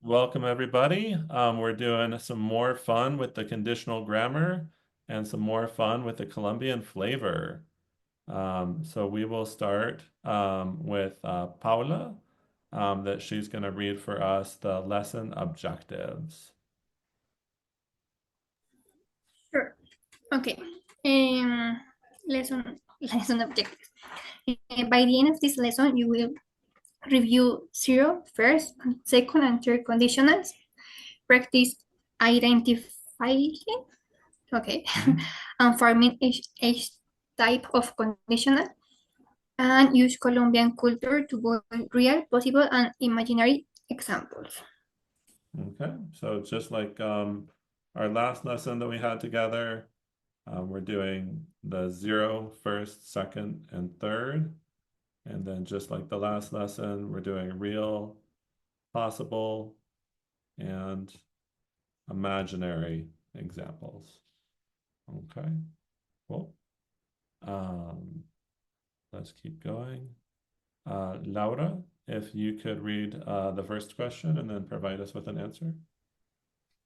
Welcome, everybody. We're doing some more fun with the conditional grammar and some more fun with the Colombian flavor. So we will start with Paula, that she's going to read for us the lesson objectives. Sure. Okay. Um, lesson objectives. By the end of this lesson, you will review zero, first, second, and third conditionals. Practice identifying, okay, Mhm. and forming each type of conditional, and use Colombian culture to both real, possible, and imaginary examples. Okay, so just like our last lesson that we had together, we're doing the zero, first, second, and third. And then just like the last lesson, we're doing real, possible, and imaginary examples. Okay, cool. Um, let's keep going. Laura, if you could read the first question and then provide us with an answer.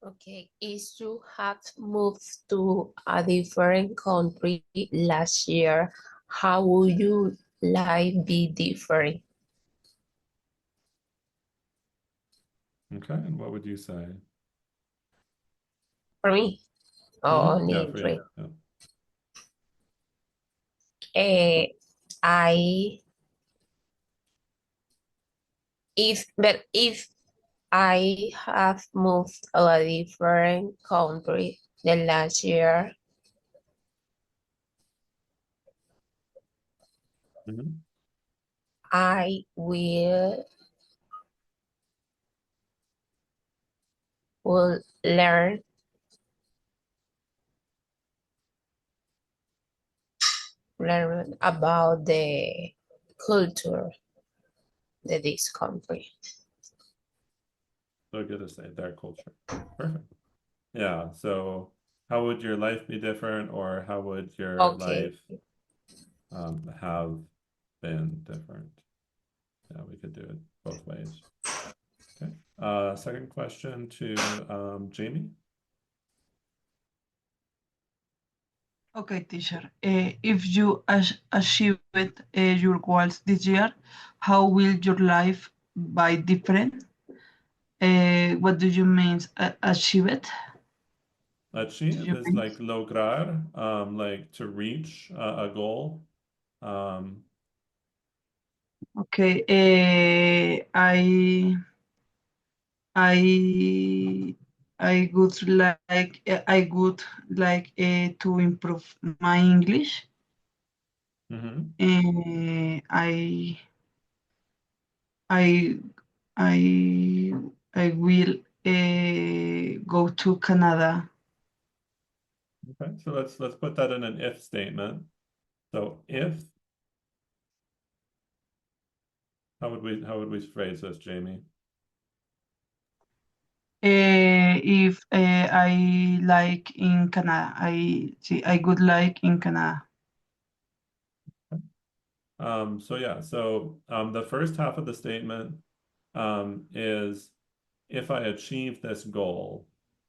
Okay, if you had moved to a different country last year, how would your life be different? Okay, and what would you say? For me, oh, Yeah, for you. Nidre. Yeah. I if I have moved to a different country the last year, Mhm. I will learn about the culture of this country. So good to say their culture. Perfect. Yeah, so how would your life be different, or how would your Okay. life have been different? Yeah, we could do it both ways. Okay. Second question to Jamie. Okay, teacher. If you achieved your goals this year, how will your life be different? What do you mean achieve it? Do Achieve you is mean? like lograr, like to reach a goal. Um, Okay. I I would like to improve my English. mhm. I I I I will go to Canada. Okay, so let's put that in an if statement. So if, how would we phrase this, Jamie? If I like in Canada, I would like in Canada. So yeah, so the first half of the statement is if I achieve this goal.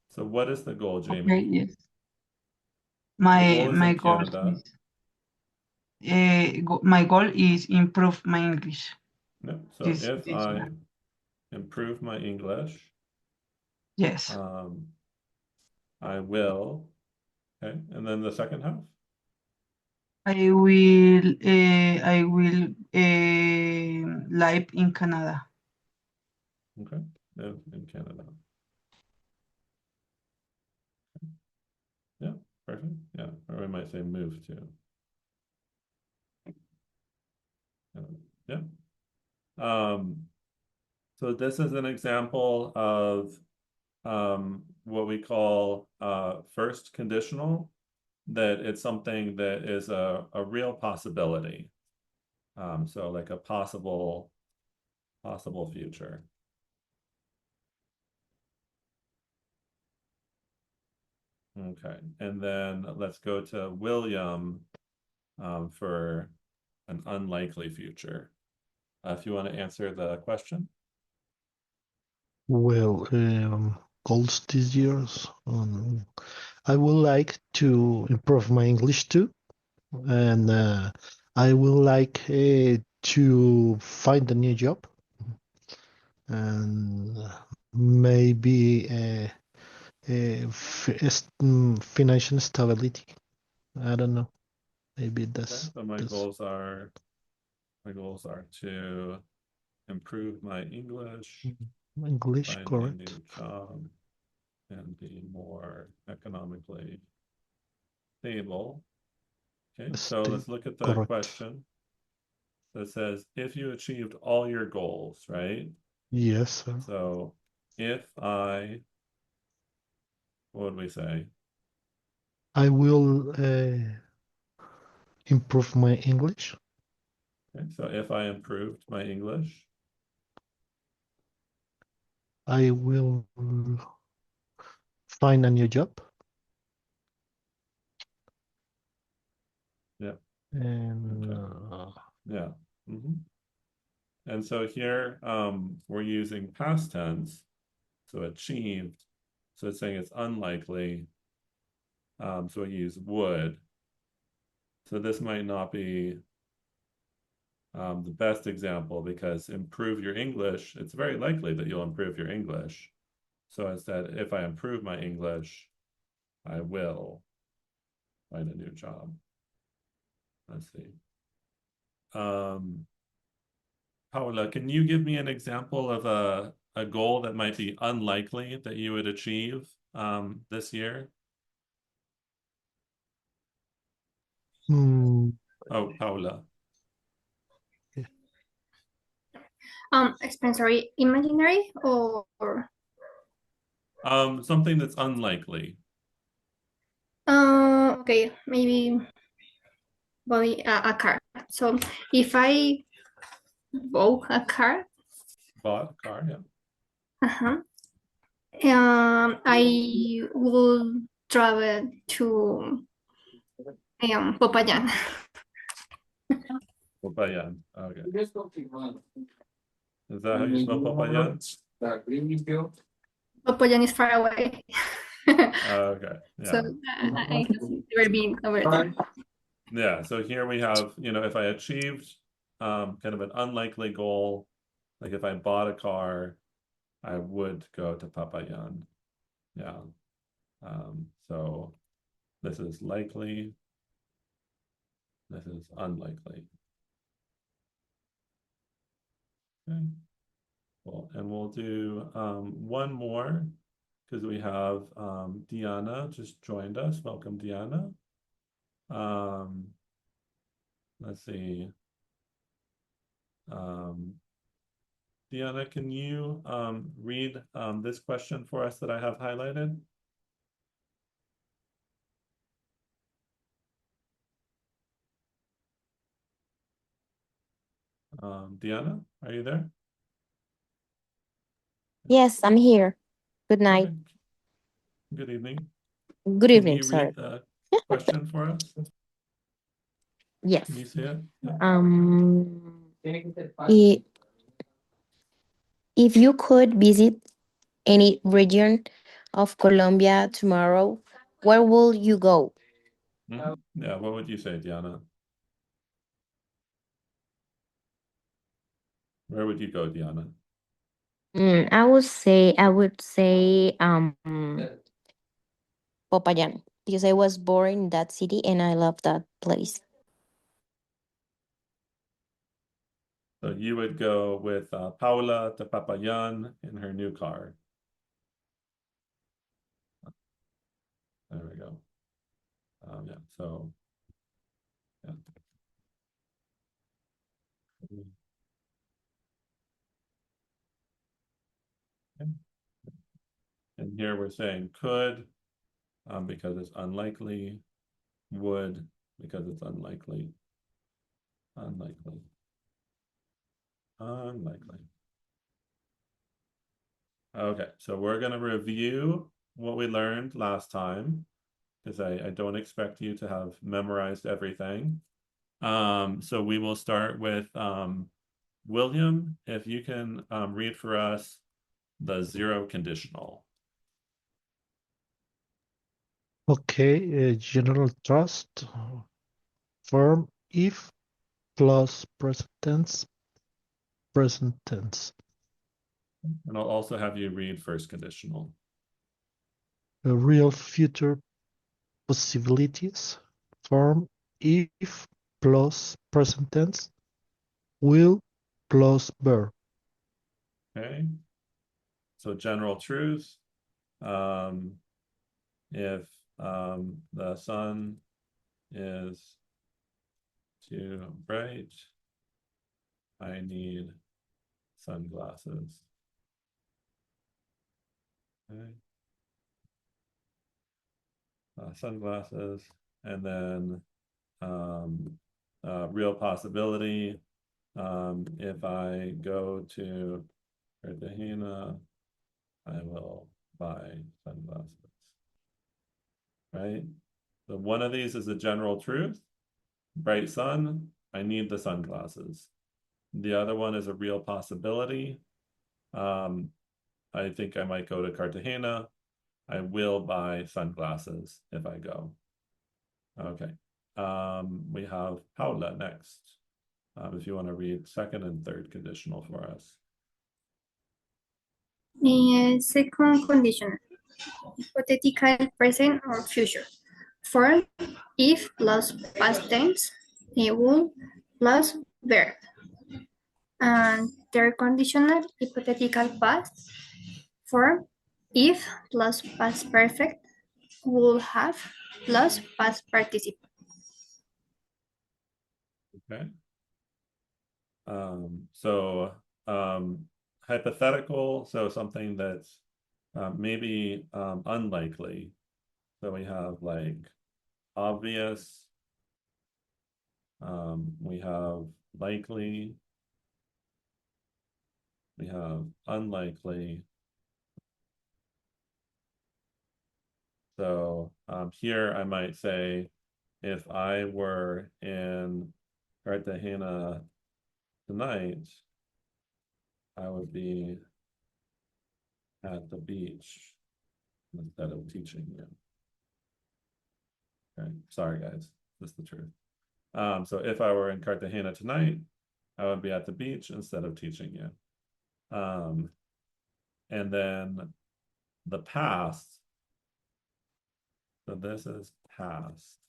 So what is the goal, Okay, Jamie? yes. The My goal is my in goal Canada. is my goal is improve my English No, so this if this I year. improve my English, Yes, um, I will. Okay, and then the second half. I will live in Canada. Okay, live in Canada. Yeah, perfect. Yeah, or we might say move to. Yeah. So this is an example of what we call first conditional, that it's something that is a real possibility. So like a possible future. Okay, and then let's go to William for an unlikely future. If you want to answer the question. Well, goals this year. I would like to improve my English too, and I would like to find a new job and maybe financial stability. I don't know. Maybe Okay, so my goals are to improve my English, English, find a correct? new job, and be more economically stable. Okay, so let's look at the Correct. question that says if you achieved all your goals, right? Yes, sir. So if what would we say? I will improve my English. Okay, so if I improved my English, I will find a new job. yeah, And okay. Yeah. And so here we're using past tense, so achieved. So it's saying it's unlikely. So we use would. So this might not be the best example because improve your English, it's very likely that you'll improve your English. So instead, if I improve my English, I will find a new job. Let's see. Paula, can you give me an example of a goal that might be unlikely that you would achieve this year? Oh, Paula. Sorry, imaginary or Something that's unlikely. okay, maybe buy a car. So if I bought a car, Bought a car, yeah. uh-huh, I will travel to Popayan. Popayan. Okay. Is that how you spell Popayan? Popayan is far away. Okay. So Yeah. I have never been over there. Yeah. So here we have, if I achieved kind of an unlikely goal, like if I bought a car, I would go to Popayan. Yeah. So this is likely. This is unlikely. Okay. Cool. And we'll do one more because we have Diana just joined us. Welcome, Diana. Let's see. Diana, can you read this question for us that I have highlighted? Diana, are you there? Yes, I'm here. Good night. Okay. Good evening. Good Can evening, you sorry. read the question for us? Yes. Can you see it? I- if you could visit any region of Colombia tomorrow, where will you go? Yeah, what would you say, Diana? Where would you go, Diana? I would say Popayan, because I was born in that city and I love that place. So you would go with Paula to Papayan in her new car. There we go. Yeah, so yeah. Okay. And here we're saying could because it's unlikely, would because it's unlikely, unlikely, unlikely. Okay, so we're going to review what we learned last time because I don't expect you to have memorized everything. So we will start with William. If you can read for us the zero conditional. Okay, general trust, verb if plus present tense, present tense. And I'll also have you read first conditional. Real future possibilities, verb if plus present tense, will plus verb. Okay. So general truth. If the sun is too bright, I need sunglasses. Okay. Sunglasses, and then real possibility. If I go to Cartagena, I will buy sunglasses. Right? So one of these is a general truth. Bright sun, I need the sunglasses. The other one is a real possibility. I think I might go to Cartagena. I will buy sunglasses if I go. Okay. We have Paula next. If you want to read second and third conditional for us. Second conditional, hypothetical present or future. Form if plus past tense, will plus verb. And third conditional, hypothetical past. Form if plus past perfect, will have plus past participle. Okay. Hypothetical, so something that's maybe unlikely. So we have like obvious, we have likely, we have unlikely. So here I might say, if I were in Cartagena tonight, I would be at the beach instead of teaching you. Okay, sorry guys, that's the truth. So if I were in Cartagena tonight, I would be at the beach instead of teaching you. And then the past. So this is past,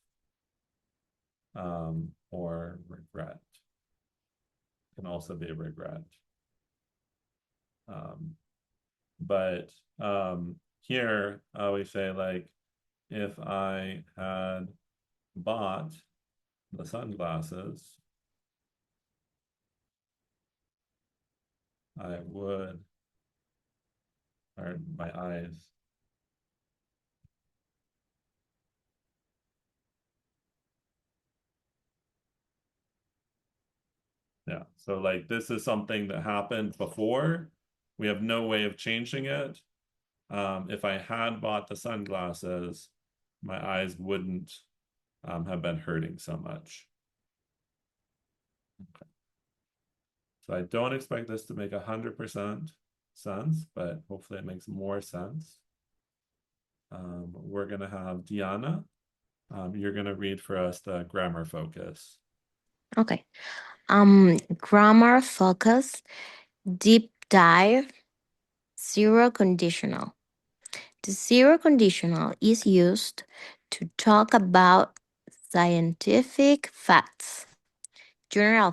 or regret. Can also be regret. But here we say like, if I had bought the sunglasses, I would, or my eyes. Yeah, so like this is something that happened before. We have no way of changing it. If I had bought the sunglasses, my eyes wouldn't have been hurting so much. Okay. So I don't expect this to make 100% sense, but hopefully it makes more sense. We're gonna have Diana. You're gonna read for us the grammar focus. Okay. Grammar focus, deep dive, zero conditional. The zero conditional is used to talk about scientific facts, general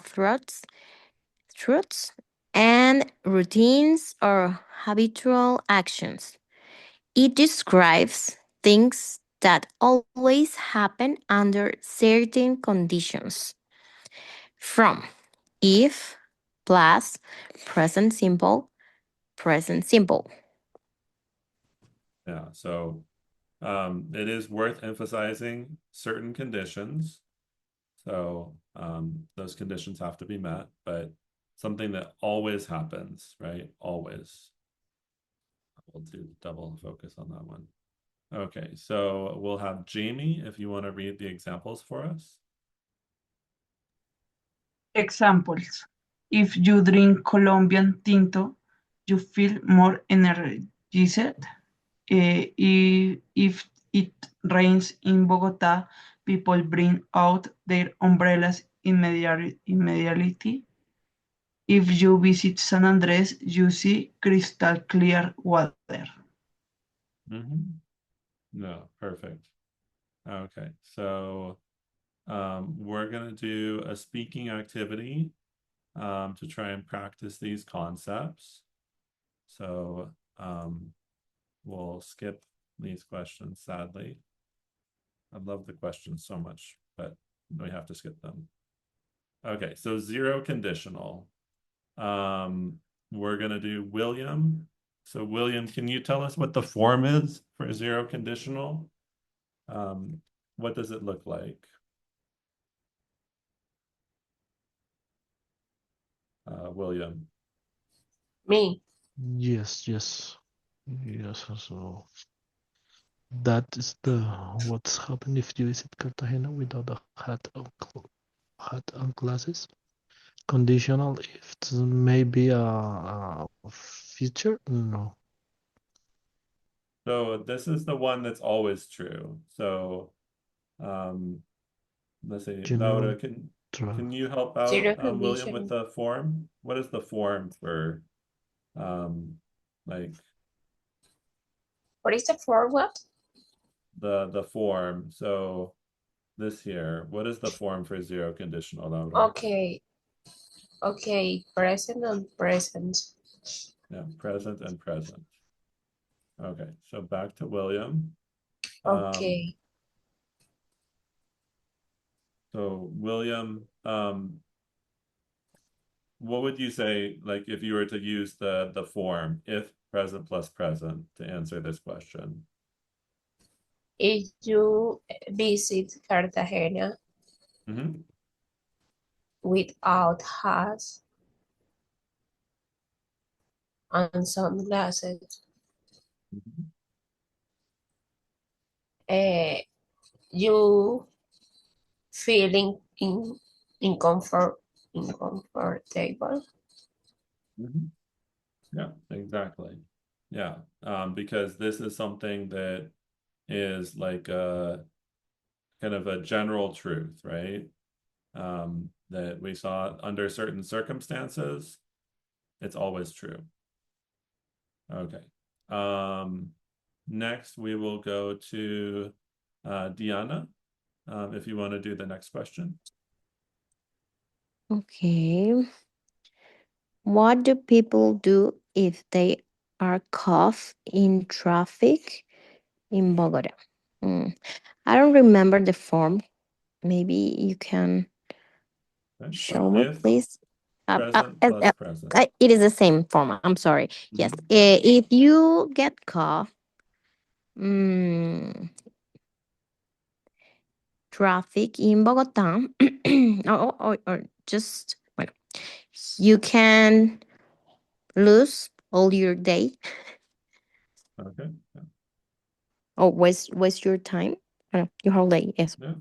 truths, and routines or habitual actions. It describes things that always happen under certain conditions. From if plus present simple, present simple. Yeah, so it is worth emphasizing certain conditions. So those conditions have to be met, but something that always happens, right? Always. We'll do double focus on that one. Okay, so we'll have Jamie, if you want to read the examples for us. Examples. If you drink Colombian tinto, you feel more energized. If it rains in Bogota, people bring out their umbrellas immediately. If you visit San Andres, you see crystal clear water. No, perfect. Okay, so we're gonna do a speaking activity to try and practice these concepts. So we'll skip these questions, sadly. I love the questions so much, but we have to skip them. Okay, so zero conditional. We're gonna do William. So William, can you tell us what the form is for zero conditional? What does it look like? William. Me. Yes, yes, yes. So that is the what's happened if you visit Cartagena without a hat and glasses. Conditional if it's maybe a feature. No. So this is the one that's always true. So let's see, General Laura, can you help out Zero William with condition. the form? What is the form for like What is the forward? the form? So this here, what is the form for zero conditional, Laura? Okay. Okay. Present and present. Yeah, present and present. Okay, so back to William. Okay. So William, what would you say, like if you were to use the form if present plus present to answer this question? If you visit Cartagena without hats and sunglasses, you feeling uncomfortable. Yeah, exactly. Yeah, because this is something that is like a kind of a general truth, right? That we saw under certain circumstances, it's always true. Okay. Next we will go to Diana, if you want to do the next question. Okay. What do people do if they are caught in traffic in Bogota? Mm, I don't remember the form. Maybe you can Okay, show so me, if please. present plus present. It is the same form. I'm sorry. Yes. If you get caught, traffic in Bogota, or just, well, you can lose all your day Okay. or waste your time. Your whole day. Yes. Yeah.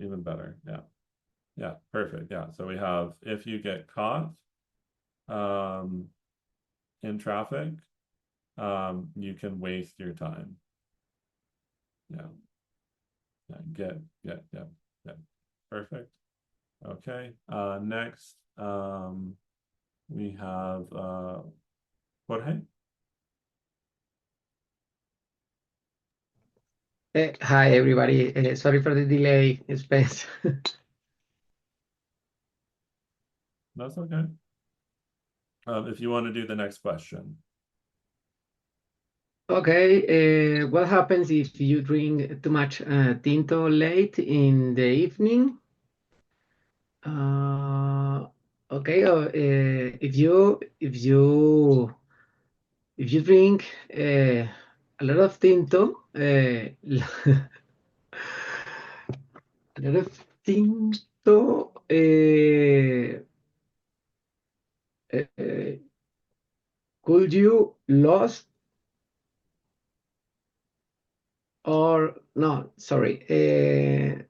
Even better. Yeah. Yeah. Perfect. Yeah. So we have if you get caught in traffic, you can waste your time. Yeah. Yeah. Yeah. Perfect. Okay. Next, we have Jorge. Hi, everybody. Sorry for the delay, Spence. That's okay. If you want to do the next question. Okay, what happens if you drink too much tinto late in the evening? Okay, if you drink a lot of tinto, a lot of tinto, could you lose or no? Sorry,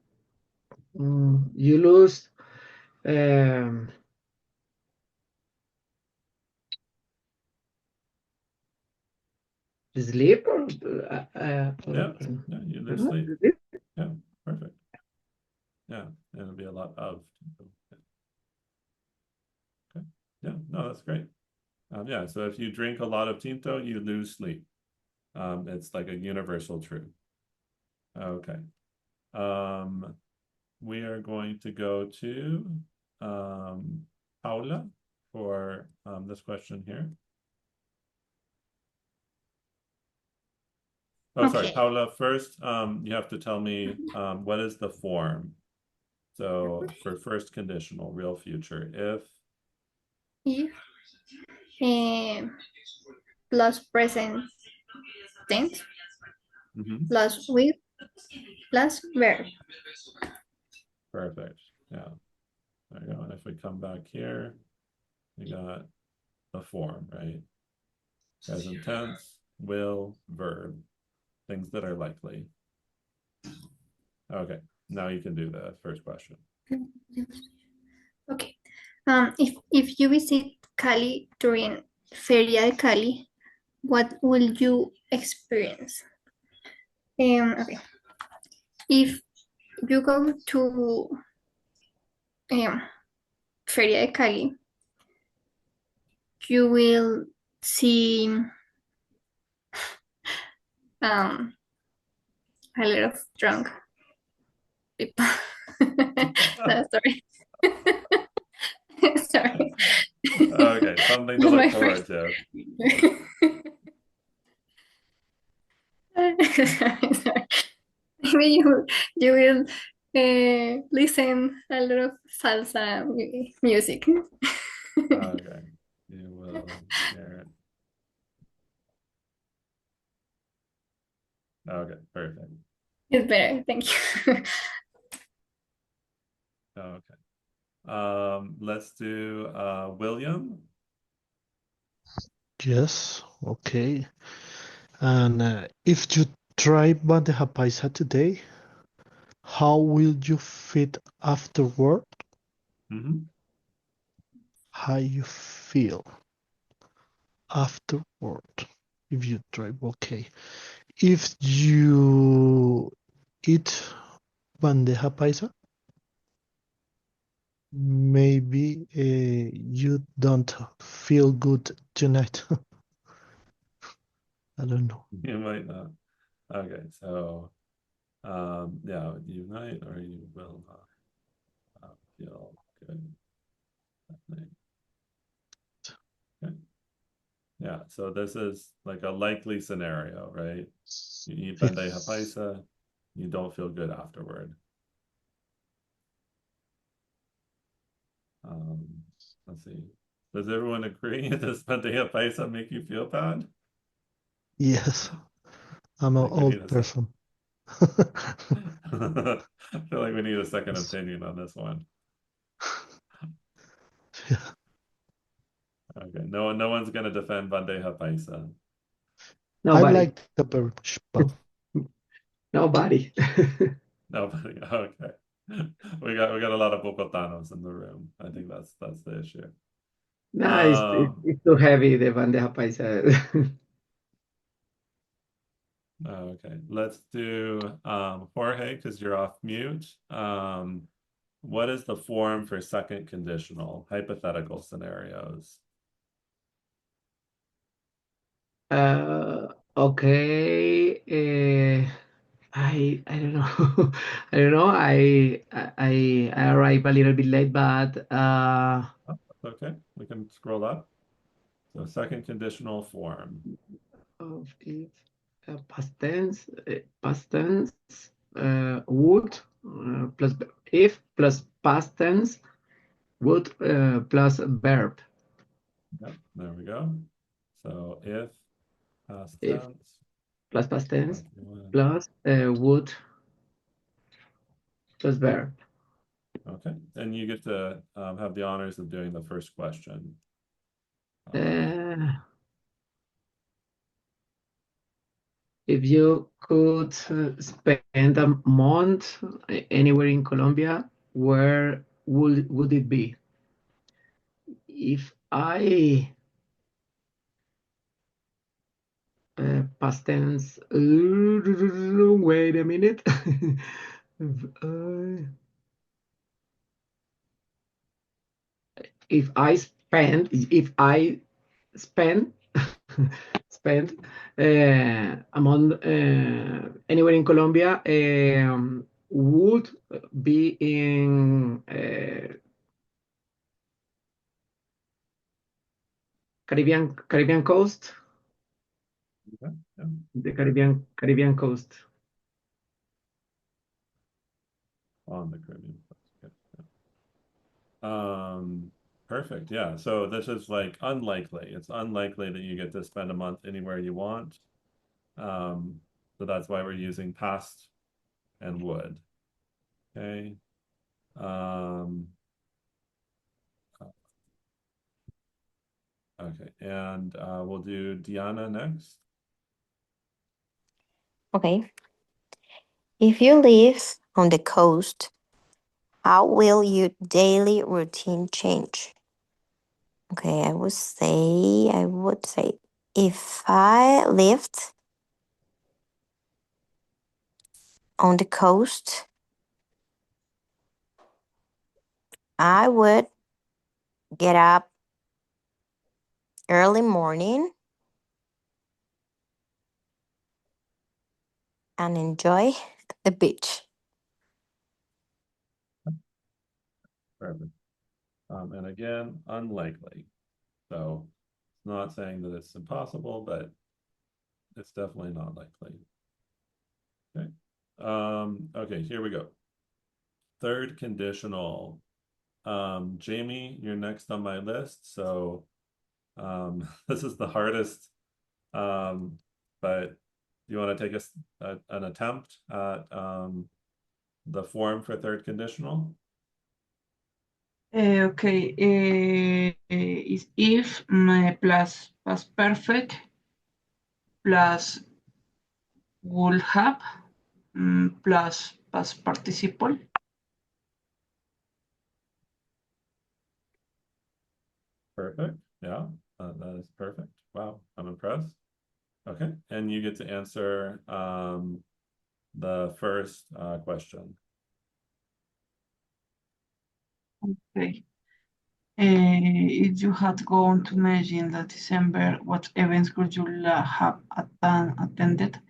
you lose. Um, sleep or Yeah, you lose sleep. sleep? Yeah, perfect. Yeah, and it'll be a lot of. Okay. Yeah, no, that's great. Yeah, so if you drink a lot of tinto, you lose sleep. It's like a universal truth. Okay. We are going to go to Paula for this question here. Oh, sorry, Okay. Paula, first you have to tell me what is the form? So for first conditional, real future, If plus present tense Mhm. plus with plus verb. Perfect. Yeah, there you go. And if we come back here, we got the form, right? Present tense, will, verb, things that are likely. Okay, now you can do the first question. Okay. If you visit Cali during Feria de Cali, what will you experience? Okay. If you go to Feria de Cali, you will see a lot of drunk people. No, sorry. Sorry. Okay, something to That's look my forward first. to. Sorry. Maybe you will listen a lot of salsa music. Okay, you will hear it. Okay, perfect. It's better, thank you. Okay. Let's do William. Yes, okay. And if you try bandeja paisa today, how will you feel afterward? Mhm. How you feel afterward if you try? Okay. If you eat bandeja paisa, maybe you don't feel good tonight. I don't know. You might not. Okay, so yeah, you might or you will not feel good that night. Okay. Yeah, so this is like a likely scenario, right? You eat bandeja paisa, you don't feel good afterward. Um, let's see. Does everyone agree? Does bandeja paisa make you feel bad? Yes, I'm I an think we need old a sec. person. I feel like we need a second opinion on this one. Yeah. Okay, no one's gonna defend bandeja paisa. I Nobody. like the very much, but Nobody. Nobody. Okay. We got a lot of Bogotanos in the room. I think that's the issue. No, it's too heavy, the bandeja paisa. Okay, let's do Jorge, because you're off mute. What is the form for second conditional, hypothetical scenarios? Okay. I don't know. I don't know. I arrived a little bit late, but Oh, okay, we can scroll up. So second conditional form. of if past tense would plus if plus past tense would plus verb. Yep, there we go. So if past If tense plus past tense like one. plus would plus verb. Okay, and you get to have the honors of doing the first question. If you could spend a month anywhere in Colombia, where would it be? If I past tense. Wait a minute. If I spend spend among anywhere in Colombia, would be in Caribbean coast, Yeah, yeah. the Caribbean coast. On the Caribbean. Okay, yeah. Perfect. Yeah. So this is like unlikely. It's unlikely that you get to spend a month anywhere you want. So that's why we're using past and would. Okay. Um, okay. And we'll do Diana next. Okay. If you live on the coast, how will your daily routine change? Okay, I would say if I lived on the coast, I would get up early morning and enjoy the beach. Perfect. And again, unlikely. So it's not saying that it's impossible, but it's definitely not likely. Okay. Okay, here we go. Third conditional. Jamie, you're next on my list. So this is the hardest. But do you want to take an attempt at the form for third conditional? Okay, is if plus past perfect plus would have plus past participle. Perfect. Yeah, that is perfect. Wow, I'm impressed. Okay, and you get to answer the first question. Okay. If you had gone to Medellin last December, what events could you have attended?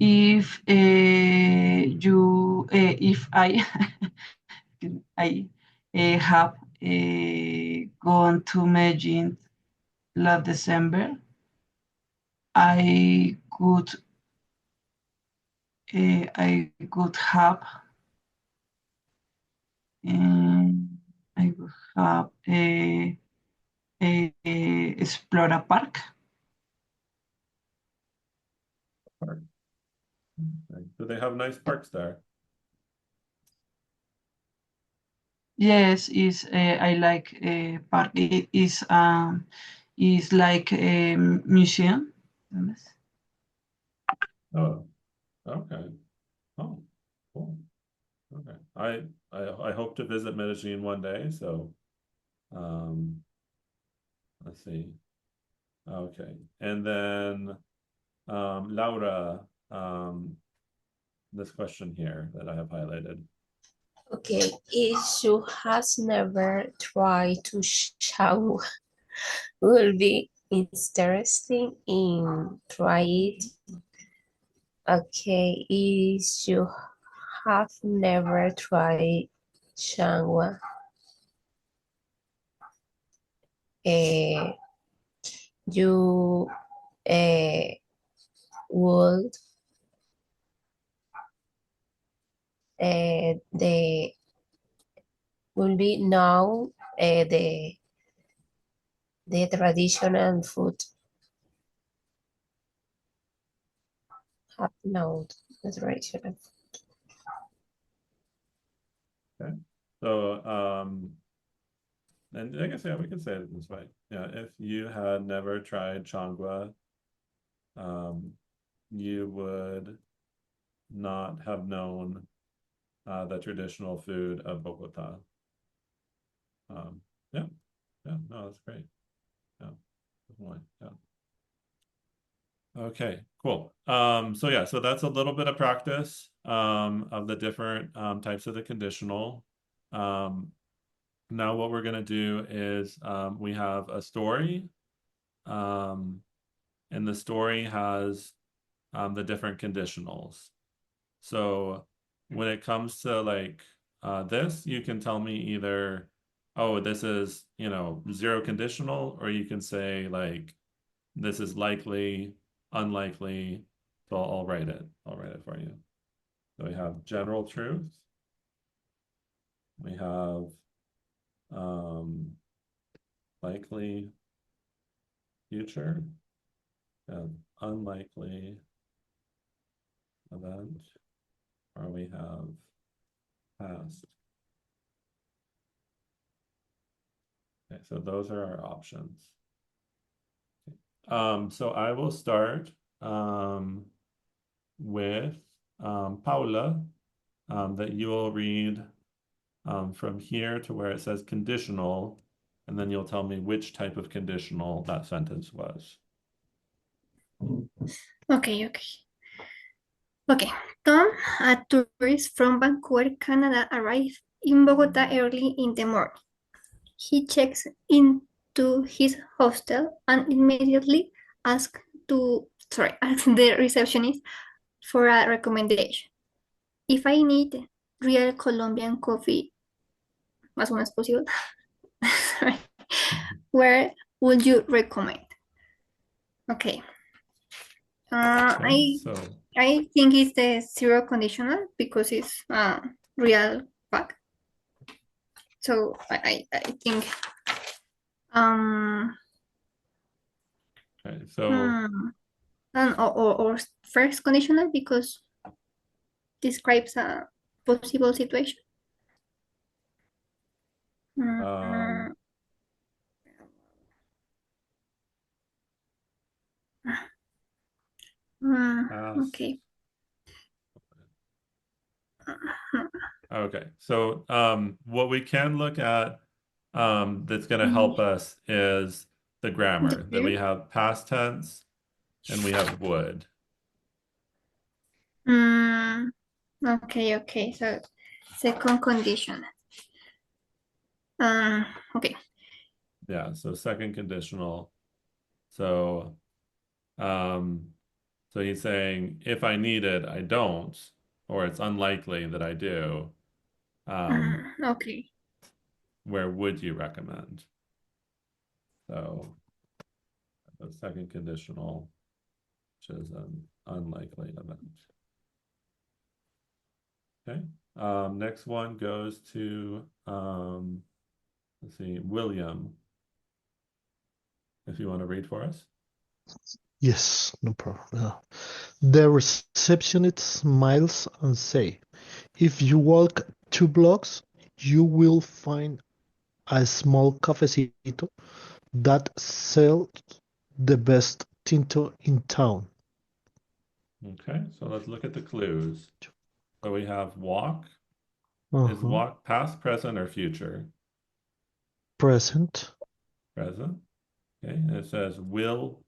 If if I I have gone to Medellin last December, I could have I would have explore a park. Park. Okay. Do they have nice parks there? Yes, is I like park. It is like a museum. Oh, okay. Oh, cool. Okay. I hope to visit Medellin one day, so um let's see. Okay. And then Laura, this question here that I have highlighted. Okay, if you has never tried to shower, will be interesting in try it. Okay, if you have never tried changua, uh, you would the will be now the traditional food have known the traditional food. Okay. So and I guess yeah, we can say it this way. Yeah, if you had never tried changua, you would not have known the traditional food of Bogota. Yeah, yeah, no, that's great. Yeah, definitely. Yeah. Okay, cool. So yeah, so that's a little bit of practice of the different types of the conditional. Now what we're gonna do is we have a story, and the story has the different conditionals. So when it comes to like this, you can tell me either, oh, this is, zero conditional, or you can say like this is likely, unlikely. So I'll write it. I'll write it for you. So we have general truth. We have likely future and unlikely event, or we have past. Okay, so those are our options. So I will start with Paula, that you will read from here to where it says conditional, and then you'll tell me which type of conditional that sentence was. Okay. Okay. Tom, a tourist from Vancouver, Canada, arrived in Bogota early in the morning. He checks into his hostel and immediately asks the receptionist for a recommendation. If I need real Colombian coffee as soon as possible, sorry, where would you recommend? Okay. Okay, so I think it's the zero conditional because it's real fact. So I think okay, so and or first conditional because describes a possible situation. um past. Okay. Okay, so what we can look at that's going to help The us is the grammar, that we verb. have past tense and we have would. Okay. So second condition. Okay. Yeah, so second conditional. So so he's saying if I need it, I don't, or it's unlikely that I do. Okay. Where would you recommend? So the second conditional, which is an unlikely event. Okay. Next one goes to let's see, William. If you want to read for us. Yes, no problem. The receptionist smiles and say, if you walk 2 blocks, you will find a small cafecito that sells the best tinto in town. Okay, so let's look at the clues. So we have walk. Is Uh-huh. walk past, present, or future? Present. Present. Okay, and it says will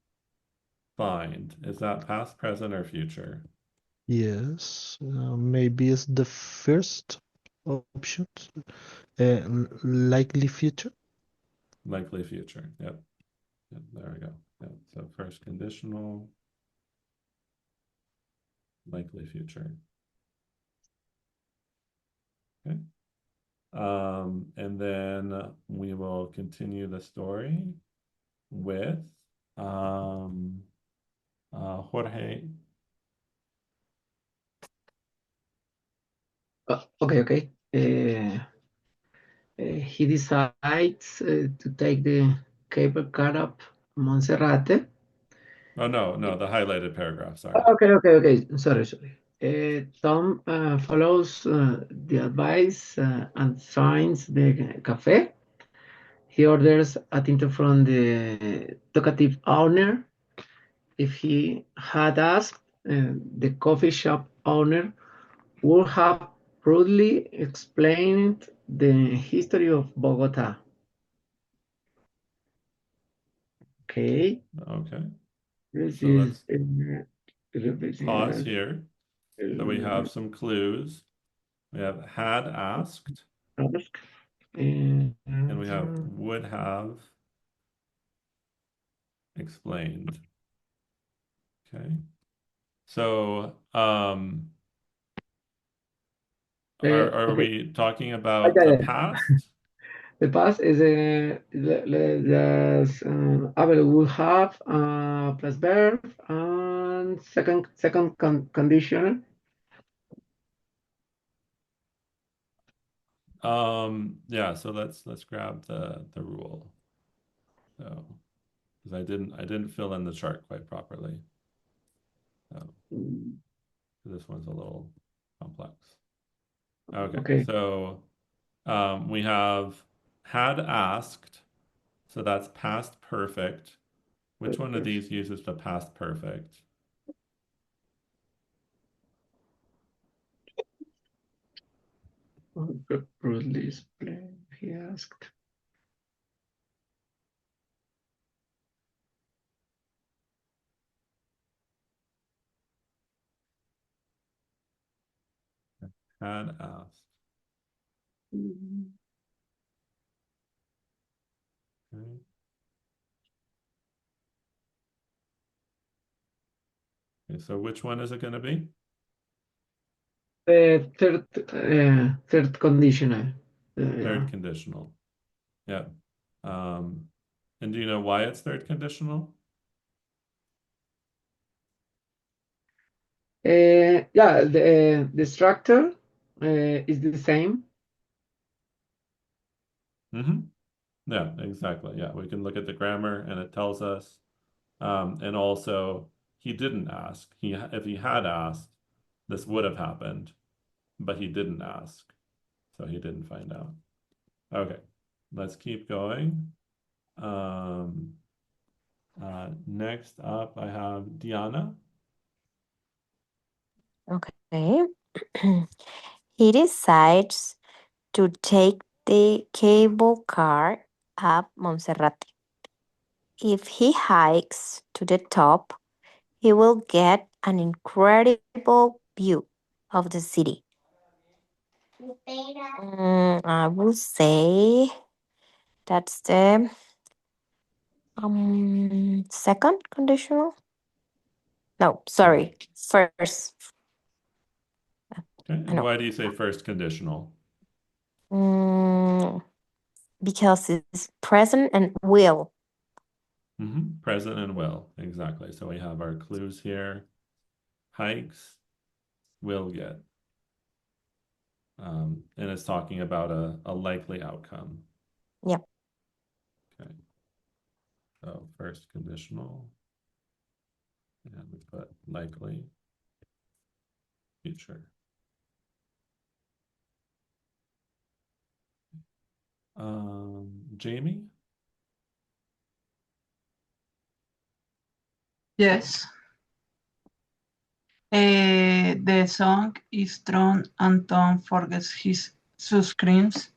find. Is that past, present, or future? Yes. Maybe it's the first option. Likely future. Likely future. Yep. There we go. Yep. So first conditional, likely future. Okay. And then we will continue the story with Jorge. Okay. He decides to take the cable car up Monserrate. Oh, no, the highlighted paragraph, sorry. Okay. Sorry. Tom follows the advice and finds the cafe. He orders a tinto from the talkative owner. If he had asked, the coffee shop owner would have rudely explained the history of Bogota. Okay. Okay. This So is let's pause here. So we have some clues. We have had asked, ask and we have would have explained. Okay. So are okay. we talking about Yeah, the yeah. past? The past is Abel will have plus verb and second condition. Yeah, so let's grab the rule. So because I didn't fill in the chart quite properly. So this one's a little complex. Okay, Okay. so we have had asked, so that's past perfect. Which one of these uses the past perfect? Release play. He asked. Had asked. Okay. Okay, so which one is it going to be? The third conditional. Third conditional. Yeah. And do you know why it's third conditional? Yeah, the structure is the same. Mm-hmm. Yeah, exactly. Yeah, we can look at the grammar and it tells us. And also, he didn't ask. If he had asked, this would have happened, but he didn't ask, so he didn't find out. Okay, let's keep going. Next up, I have Diana. Okay. He decides to take the cable car up Monserrate. If he hikes to the top, he will get an incredible view of the city. I will say that's the second conditional. No, sorry, first. Okay, and No, why do you say first conditional? because it's present and will. Present and will, exactly. So we have our clues here. Hikes, will get. And it's talking about a likely outcome. Yep. Okay. So first conditional. And we put likely future. Jamie? Yes. The song is thrown and Tom forgets his screams.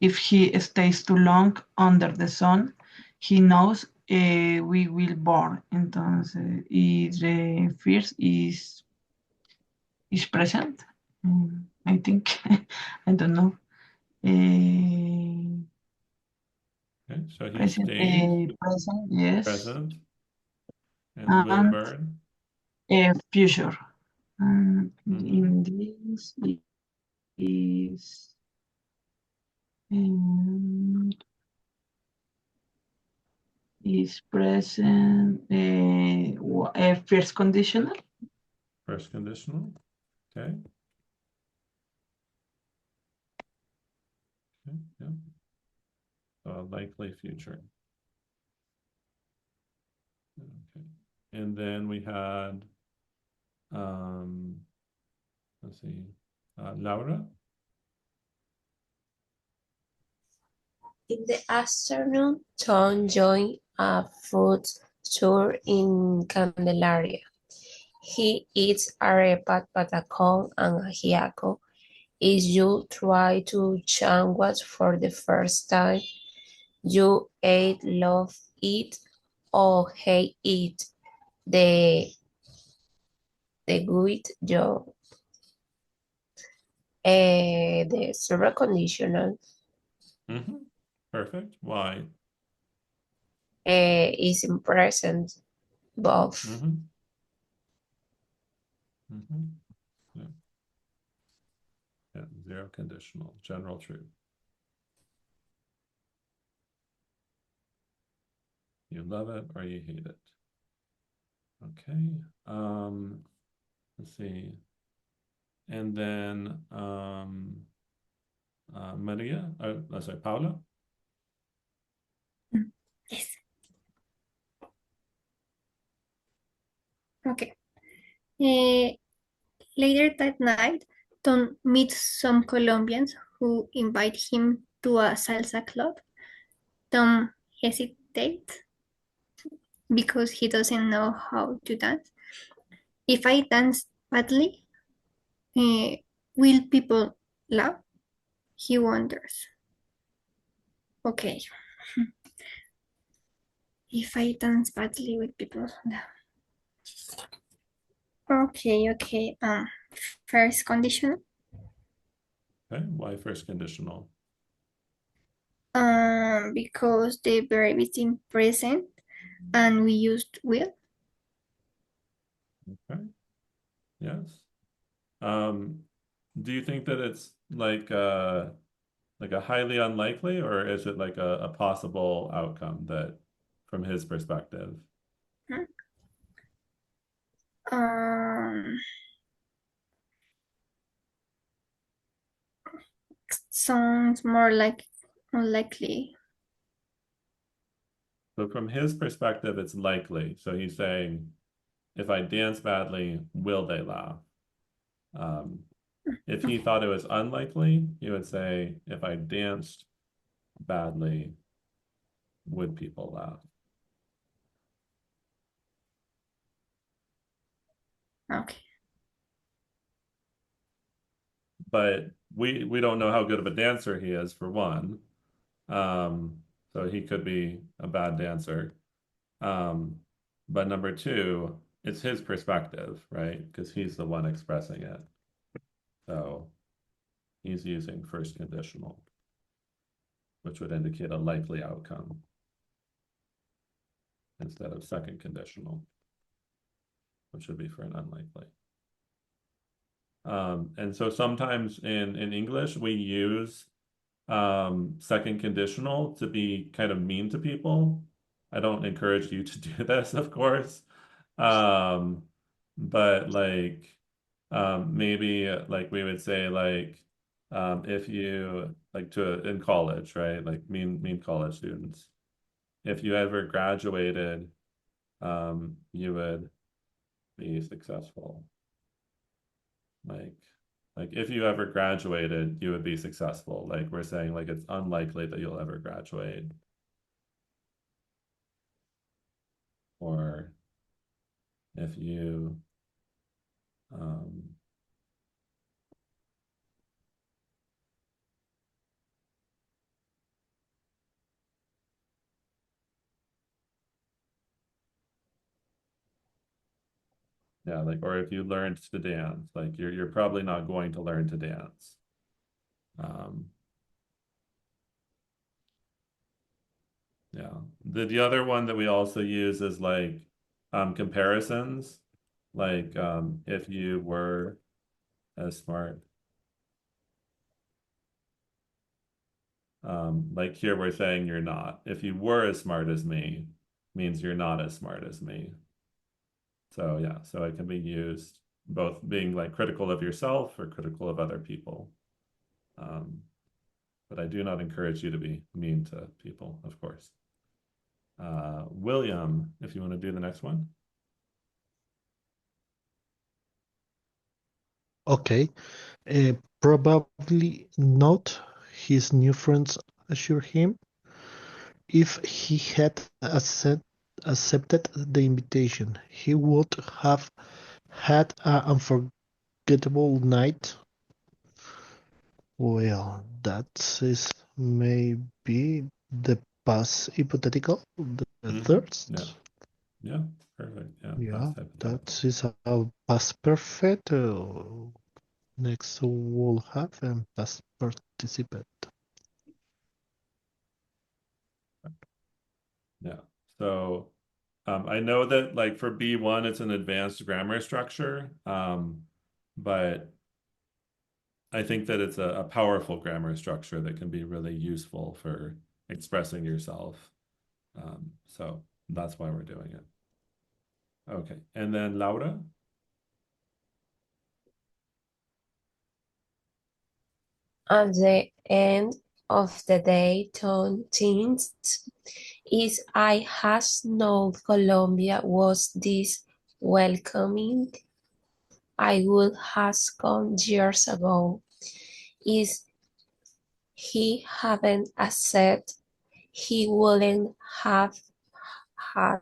If he stays too long under the sun, he knows we will burn. Entonces, y the first is present. I think. I don't know. Okay, so he Present, stays present, yes. present and will And burn. future. And Mm-hmm. in this is um, is present first conditional. First conditional. Okay. Okay. Yeah. So likely future. Okay. And then we had let's see, Laura. In the afternoon, Tom joined a food tour in Candelaria. He eats arepa, patacón, and ajiaco. If you try to changua for the first time, you either love it or hate it. the good job. The server conditional Perfect. Why? is in present, both. Yeah. Yeah, zero conditional, general truth. You love it or you hate it. Okay. Let's see. And then Maria, sorry, Paula. Yes. Okay. Later that night, Tom meets some Colombians who invite him to a salsa club. Tom hesitates because he doesn't know how to dance. If I dance badly, uh, will people laugh? He wonders. Okay. If I dance badly, will people laugh? Okay. First condition. Okay, why first conditional? Because the verb is in present and we used will. Okay. Yes. Do you think that it's like a highly unlikely, or is it like a possible outcome that from his perspective? Um, Sounds more like unlikely. So from his perspective, it's likely. So he's saying, if I dance badly, will they laugh? If he thought it was unlikely, he would say, if I danced badly, would people laugh? Okay. But we don't know how good of a dancer he is, for one. So he could be a bad dancer. But number two, it's his perspective, right? Because he's the one expressing it. So he's using first conditional, which would indicate a likely outcome instead of second conditional, which would be for an unlikely. And so sometimes in English, we use second conditional to be kind of mean to people. I don't encourage you to do this, of course. But like maybe like we would say like if you like to in college, right? Like mean college students. If you ever graduated, you would be successful. Like if you ever graduated, you would be successful. Like we're saying like it's unlikely that you'll ever graduate. Or if you um yeah, like or if you learned to dance, like you're probably not going to learn to dance. Um yeah. The other one that we also use is like comparisons. Like if you were as smart. Like here we're saying you're not. If you were as smart as me, means you're not as smart as me. So yeah, so it can be used both being like critical of yourself or critical of other people. But I do not encourage you to be mean to people, of course. William, if you want to do the next one. Okay. Probably not. His new friends assure him if he had accepted the invitation, he would have had an unforgettable night. Well, that is maybe the past hypothetical, the third. Yeah. Yeah, perfect. Yeah, Yeah, past hypothetical. that is a past perfect. Next we'll have past participant. Yeah. So I know that like for B1, it's an advanced grammar structure, but I think that it's a powerful grammar structure that can be really useful for expressing yourself. So that's why we're doing it. Okay. And then Laura? At the end of the day, Tom thinks is I has known Colombia was this welcoming. I would have gone years ago. Is he hadn't accepted he wouldn't have had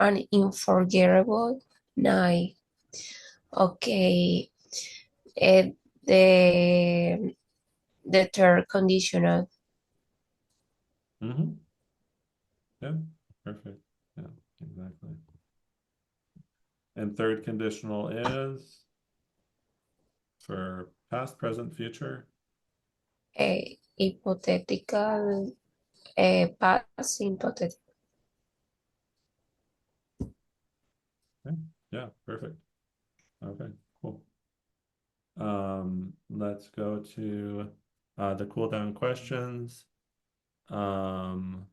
an unforgettable night. Okay, eh, the the third conditional. Mm-hmm. Yeah, perfect. Yeah, exactly. And third conditional is for past, present, future. A hypothetical, past hypothetical. Okay. Yeah, perfect. Okay, cool. Let's go to the cool down questions. Um,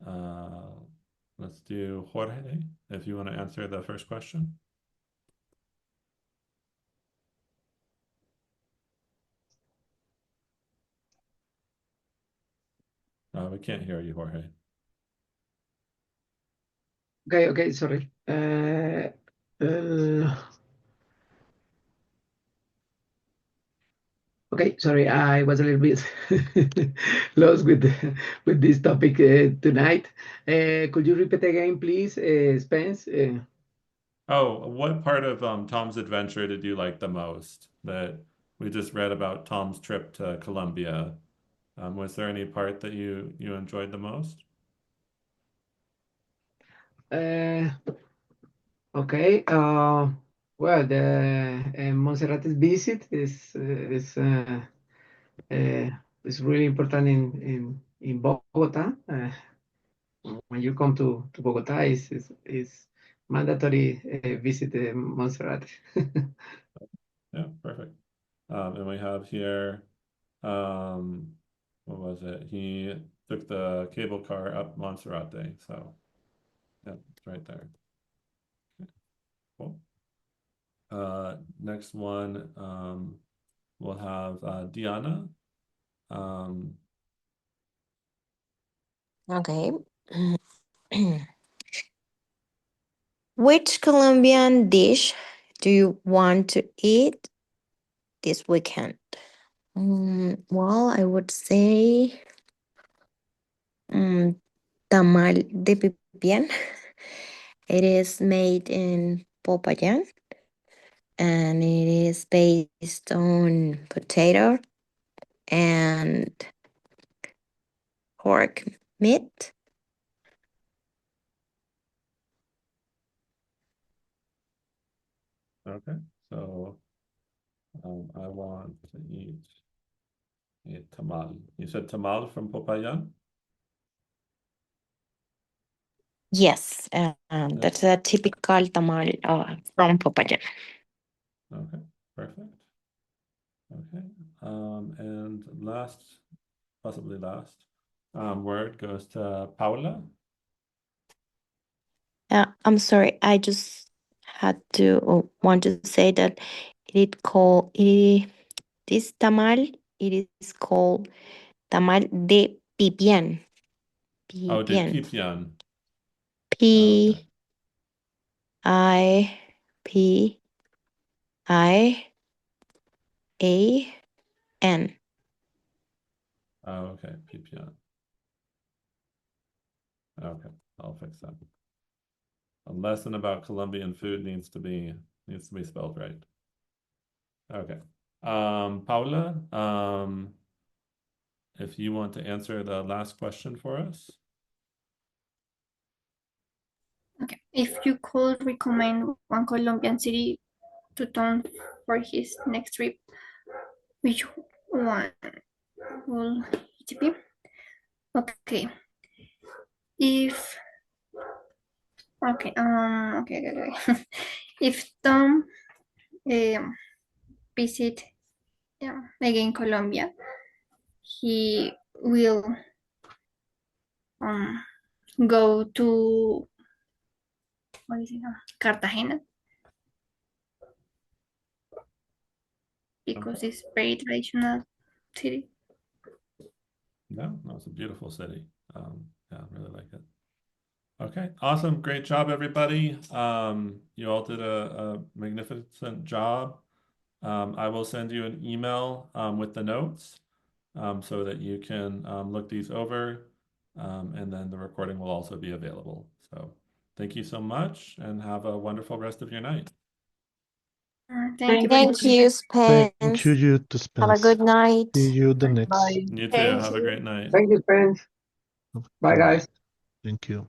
uh, let's do Jorge, if you want to answer the first question. We can't hear you, Jorge. Okay, sorry. Okay, sorry, I was a little bit lost with this topic tonight. Could you repeat again, please, Spence? Oh, what part of Tom's adventure did you like the most? That we just read about Tom's trip to Colombia. Was there any part that you enjoyed the most? Uh, okay. Well, the Monserrate's visit uh, is really important in Bogota. When you come to Bogota, is mandatory visit Monserrate. Yeah, perfect. And we have here, um, what was it? He took the cable car up Monserrate. So yeah, it's right there. Okay, cool. Next one, we'll have Diana. Um, Okay. Which Colombian dish do you want to eat this weekend? Well, I would say mm, tamal de pipián. It is made in Popayan and it is based on potato and pork meat. okay, so I want to eat a tamal. You said tamal from Popayan? Yes, Yeah. that's a typical tamal from Popayan. Okay, perfect. Okay. And last, possibly last, word goes to Paula. I'm sorry, I just had to want to say that this tamal it is called tamal de pipián. Oh, de Pipián. Pipian. Oh, okay. P I P I A N. Oh, okay, Pipian. Okay, I'll fix that. A lesson about Colombian food needs to be spelled right. Okay. Paula, if you want to answer the last question for us. Okay, if you could recommend one Colombian city to Tom for his next trip, which one will it be? Okay, if okay. If Tom visit again Colombia, he will go to what is it? Cartagena because Okay. it's very traditional city. Yeah, no, it's a beautiful city. Yeah, I really like it. Okay, awesome. Great job, everybody. You all did a magnificent job. I will send you an email with the notes so that you can look these over. And then the recording will also be available. So thank you so much and have a wonderful rest of your night. Thank you very Thank much. you, Thank Spence. you to Have a Spence. good night. See you the next. Bye. You too. Thank Have a you. great night. Thank you, friends. Have a Bye, good night. guys. Thank you.